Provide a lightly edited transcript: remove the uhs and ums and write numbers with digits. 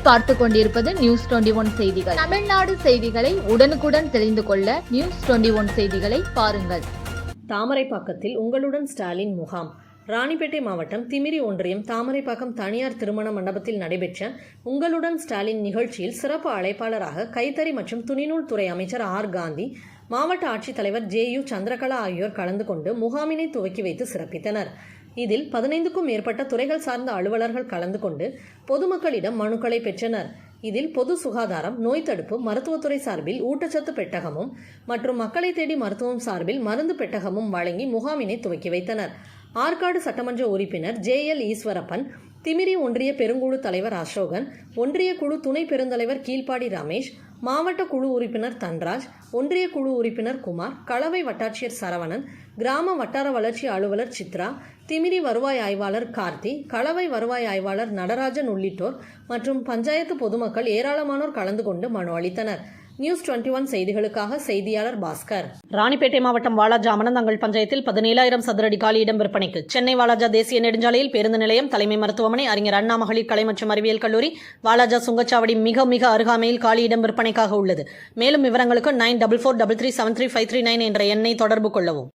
நீங்கள் பார்த்து கொண்டிருப்பது நியூஸ் 21 செய்திகள். தமிழ்நாடு செய்திகளை உடனுக்குடன் தெரிந்து கொள்ள நியூஸ் 21 செய்திகளை பாருங்கள். தாமரைப்பாக்கத்தில் உங்களுடன் ஸ்டாலின் முகாம். ராணிப்பேட்டை மாவட்டம் திமிரி ஒன்றியம் தாமரைப்பாக்கம் தனியார் திருமண மண்டபத்தில் நடைபெற்ற உங்களுடன் ஸ்டாலின் நிகழ்ச்சியில் சிறப்பு அழைப்பாளராக கைத்தறி மற்றும் துணிநூல் துறை அமைச்சர் ஆர். காந்தி, மாவட்ட ஆட்சித்தலைவர் ஜே.யு. சந்திரகலா ஆகியோர் கலந்து கொண்டு முகாமினை துவக்கி வைத்து சிறப்பித்தனர். இதில் 15க்கும் மேற்பட்ட துறைகள் சார்ந்த அலுவலர்கள் கலந்து கொண்டு பொதுமக்களிடம் மனுக்களை பெற்றனர். இதில் பொது சுகாதாரம், நோய் தடுப்பு, மருத்துவத்துறை சார்பில் ஊட்டச்சத்து பெட்டகமும் மற்றும் மக்களை தேடி மருத்துவம் சார்பில் மருந்து பெட்டகமும் வழங்கி முகாமினை துவக்கி வைத்தனர். ஆற்காடு சட்டமன்ற உறுப்பினர் ஜே.எல். ஈஸ்வரப்பன், திமிரி ஒன்றிய பெருங்குழு தலைவர் அசோகன், ஒன்றிய குழு துணை பெருந்தலைவர் கீழ்ப்பாடி ரமேஷ், மாவட்ட குழு உறுப்பினர் தன்ராஜ், ஒன்றிய குழு உறுப்பினர் குமார், களவை வட்டாட்சியர் சரவணன், கிராம வட்டார வளர்ச்சி அலுவலர் சித்ரா, திமிரி வருவாய் ஆய்வாளர் கார்த்தி, களவை வருவாய் ஆய்வாளர் நடராஜன் உள்ளிட்டோர் மற்றும் பஞ்சாயத்து பொதுமக்கள் ஏராளமானோர் கலந்து கொண்டு மனு அளித்தனர். நியூஸ் 21 செய்திகளுக்காக செய்தியாளர் பாஸ்கர். ராணிப்பேட்டை மாவட்டம் வாலாஜா அமனந்தங்கல் பஞ்சாயத்தில் 17,000 சதுரடி காலியிடம் விற்பனைக்கு. சென்னை வாலாஜா தேசிய நெடுஞ்சாலையில் பேருந்து நிலையம், தலைமை மருத்துவமனை, அறிஞர் அண்ணா மகளிர் கலை மற்றும் அறிவியல் கல்லூரி, வாலாஜா சுங்கச்சாவடி மிக அருகாமையில் காலியிடம் விற்பனைக்காக உள்ளது. மேலும் விவரங்களுக்கு 9443373539 என்ற எண்ணை தொடர்பு கொள்ளவும்.